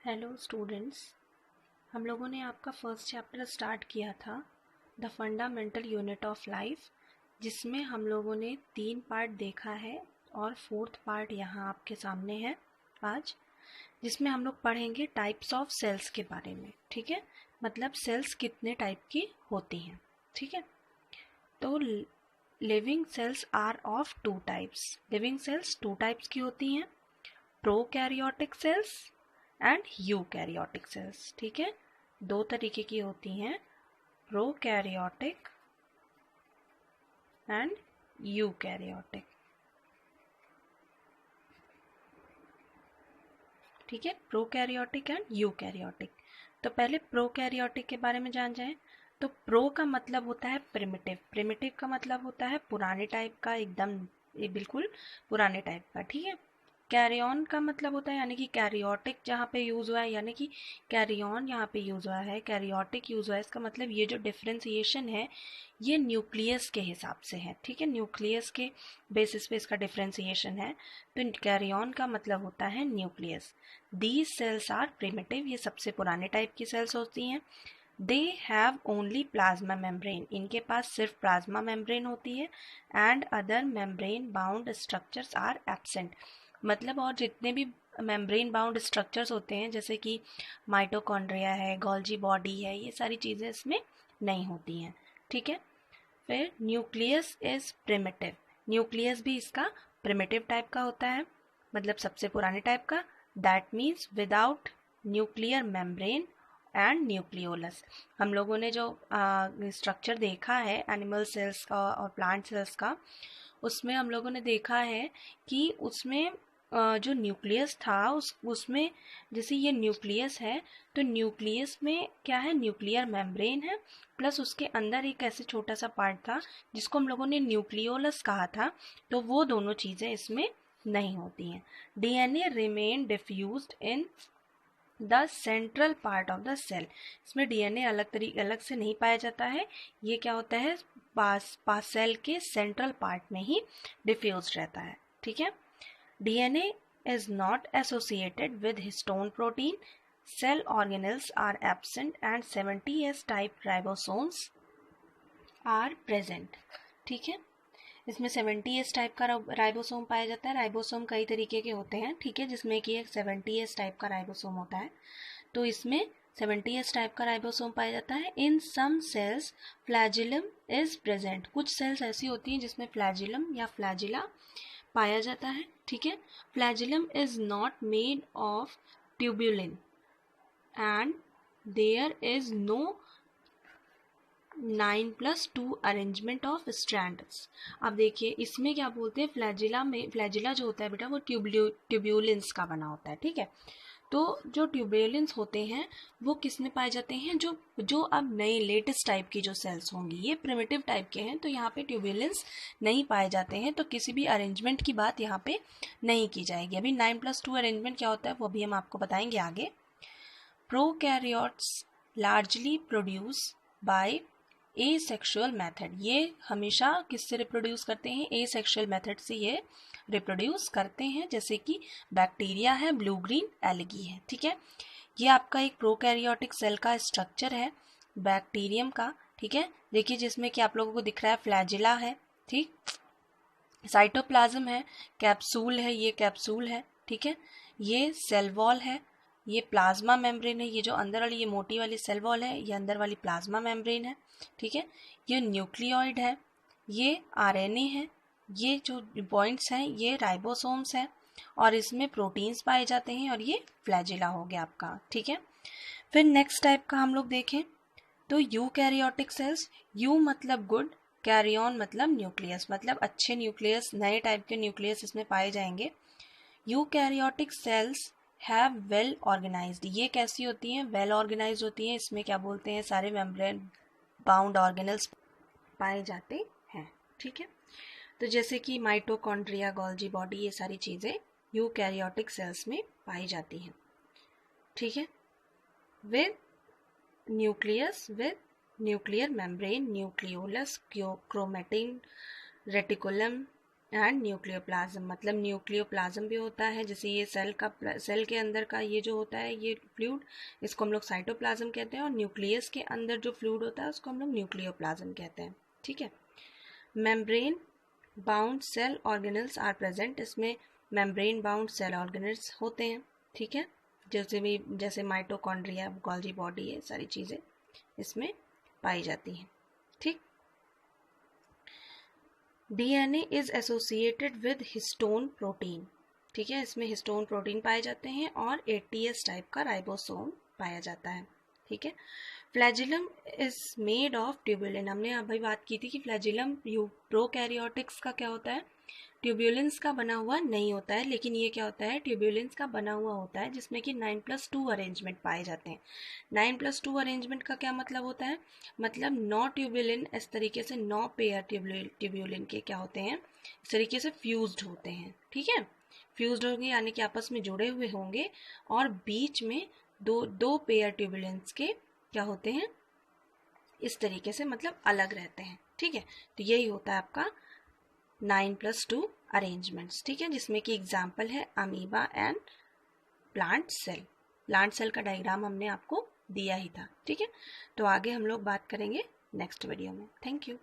Hello students, हम लोगों ने आपका फर्स्ट चैप्टर स्टार्ट किया था the fundamental unit of life, जिसमें हम लोगों ने 3 पार्ट देखा है और 4th पार्ट यहाँ आपके सामने है आज, जिसमें हम लोग पढ़ेंगे टाइप्स ऑफ सेल्स के बारे में। ठीक है, मतलब सेल्स कितने टाइप की होती हैं। ठीक है, तो living cells are of 2 types. Living cells 2 types की होती हैं, prokaryotic cells and eukaryotic cells. ठीक है, 2 तरीके की होती हैं, प्रोकैरियोटिक एंड यूकैरियोटिक। ठीक है, प्रोकैरियोटिक एंड यूकैरियोटिक। तो पहले प्रोकैरियोटिक के बारे में जान जाएं। तो प्रो का मतलब होता है प्रिमिटिव। प्रिमिटिव का मतलब होता है पुराने टाइप का, एकदम बिल्कुल पुराने टाइप का। ठीक है, कैरियन का मतलब होता है यानी कि कैरियोटिक जहाँ पे यूज़ हुआ है, यानी कि कैरियन यहाँ पे यूज़ हुआ है, कैरियोटिक यूज़ हुआ है। इसका मतलब ये जो डिफ्रेंसिएशन है ये न्यूक्लियस के हिसाब से है। ठीक है, न्यूक्लियस के बेसिस पे इसका डिफ्रेंसिएशन है। तो कैरियन का मतलब होता है nucleus. These cells are primitive, ये सबसे पुराने टाइप की सेल्स होती हैं। They have only plasma membrane, इनके पास सिर्फ प्लाज्मा मेम्ब्रेन होती है। And other membrane bound structures are absent, मतलब और जितने भी मेम्ब्रेन बाउंड स्ट्रक्चर्स होते हैं जैसे कि माइटोकॉन्ड्रिया है, गोल्जी बॉडी है, ये सारी चीज़ें इसमें नहीं होती हैं। ठीक है, फिर न्यूक्लियस इज प्रिमिटिव। न्यूक्लियस भी इसका प्रिमिटिव टाइप का होता है, मतलब सबसे पुराने टाइप का। That means without nuclear membrane and nucleolus. हम लोगों ने जो स्ट्रक्चर देखा है एनिमल सेल्स का और प्लांट सेल्स का, उसमें हम लोगों ने देखा है कि उसमें जो न्यूक्लियस था उसमें जैसे ये न्यूक्लियस है, तो न्यूक्लियस में क्या है, न्यूक्लियर मेम्ब्रेन है, प्लस उसके अंदर एक ऐसे छोटा सा पार्ट था जिसको हम लोगों ने न्यूक्लियोलस कहा था। तो वो दोनों चीज़ें इसमें नहीं होती हैं। DNA remain diffused in the central part of the cell. इसमें डीएनए अलग से नहीं पाया जाता है, ये क्या होता है, पास सेल के सेंट्रल पार्ट में ही डिफ्यूज रहता है। ठीक है, DNA is not associated with histone protein. Cell organelles are absent and 70S type ribosomes are present. ठीक है, इसमें 70S टाइप का राइबोसोम पाया जाता है। राइबोसोम कई तरीके के होते हैं, ठीक है, जिसमें कि एक 70S टाइप का राइबोसोम होता है। तो इसमें 70S टाइप का राइबोसोम पाया जाता है। इन सम सेल्स फ्लैजिलम इज प्रेजेंट, कुछ सेल्स ऐसी होती हैं जिसमें फ्लैजिलम या फ्लैजिला पाया जाता है। ठीक है, flagellum is not made of tubulin and there is no 9+2 arrangement of strands. अब देखिए इसमें क्या बोलते हैं, फ्लैजिला जो होता है बेटा वो ट्यूब्यूलिन्स का बना होता है। ठीक है, तो जो ट्यूब्यूलिन्स होते हैं वो किस में पाए जाते हैं, जो अब नए लेटेस्ट टाइप की जो सेल्स होंगी, ये प्रिमिटिव टाइप के हैं, तो यहाँ पे ट्यूब्यूलिन्स नहीं पाए जाते हैं, तो किसी भी अरेंजमेंट की बात यहाँ पे नहीं की जाएगी। अभी 9+2 अरेंजमेंट क्या होता है वो भी हम आपको बताएंगे आगे। Prokaryotes largely produce by asexual method, ये हमेशा किससे रिप्रोड्यूस करते हैं, एसेक्सुअल मेथड से ये रिप्रोड्यूस करते हैं, जैसे कि बैक्टीरिया है, ब्लू ग्रीन एल्गी है। ठीक है, ये आपका एक प्रोकैरियोटिक सेल का स्ट्रक्चर है बैक्टीरियम का। ठीक है, देखिए जिसमें कि आप लोगों को दिख रहा है फ्लैजिला है, ठीक, साइटोप्लाज्म है, कैप्सूल है, ये कैप्सूल है। ठीक है, ये सेल वॉल है, ये प्लाज्मा मेम्ब्रेन है, ये जो अंदर वाली ये मोटी वाली सेल वॉल है, ये अंदर वाली प्लाज्मा मेम्ब्रेन है। ठीक है, ये न्यूक्लियोइड है, ये आरएनए है, ये जो पॉइंट्स हैं ये राइबोसोम्स हैं, और इसमें प्रोटीन्स पाए जाते हैं, और ये फ्लैजिला हो गया आपका। ठीक है, फिर नेक्स्ट टाइप का हम लोग देखें तो यूकैरियोटिक सेल्स। यू मतलब गुड, कैरियन मतलब न्यूक्लियस, मतलब अच्छे न्यूक्लियस, नए टाइप के न्यूक्लियस इसमें पाए जाएंगे। Eukaryotic cells have well organized, ये कैसी होती हैं, वेल ऑर्गेनाइज्ड होती हैं, इसमें क्या बोलते हैं सारे मेम्ब्रेन बाउंड ऑर्गेनल्स पाए जाते हैं। ठीक है, तो जैसे कि माइटोकॉन्ड्रिया, गोल्जी बॉडी, ये सारी चीज़ें यूकैरियोटिक सेल्स में पाई जाती हैं। ठीक है, with nucleus with nuclear membrane, nucleolus, chromatin, reticulum, and nucleoplasm, मतलब न्यूक्लियोप्लाज्म भी होता है, जैसे ये सेल के अंदर का ये जो होता है ये फ्लूइड, इसको हम लोग साइटोप्लाज्म कहते हैं, और न्यूक्लियस के अंदर जो फ्लूइड होता है उसको हम लोग न्यूक्लियोप्लाज्म कहते हैं। ठीक है। Membrane bound cell organelles are present, इसमें मेम्ब्रेन बाउंड सेल ऑर्गेनल्स होते हैं। ठीक है, जैसे माइटोकॉन्ड्रिया, गोल्जी बॉडी, ये सारी चीज़ें इसमें पाई जाती हैं। ठीक। DNA is associated with histone protein. ठीक है, इसमें हिस्टोन प्रोटीन पाए जाते हैं और एटीएस टाइप का राइबोसोम पाया जाता है। ठीक है। Flagellum is made of tubulin, हमने अभी बात की थी कि फ्लैजिलम प्रोकैरियोटिक्स का क्या होता है, ट्यूब्यूलेंस का बना हुआ नहीं होता है, लेकिन ये क्या होता है, ट्यूब्यूलेंस का बना हुआ होता है, जिसमें कि 9+2 अरेंजमेंट पाए जाते हैं। 9+2 अरेंजमेंट का क्या मतलब होता है, मतलब 9 ट्यूब्यूलिन इस तरीके से 9 पेयर ट्यूब्यूलिन के क्या होते हैं, इस तरीके से फ्यूज्ड होते हैं। ठीक है, फ्यूज्ड होंगे यानी कि आपस में जुड़े हुए होंगे, और बीच में दो पेयर ट्यूब्यूलेंस के क्या होते हैं, इस तरीके से, मतलब अलग रहते हैं। ठीक है, तो यही होता है आपका 9+2 अरेंजमेंट्स। ठीक है, जिसमें कि एग्जाम्पल है amoeba and plant cell. Plant cell का डायग्राम हमने आपको दिया ही था। ठीक है, तो आगे हम लोग बात करेंगे नेक्स्ट वीडियो में। Thank you.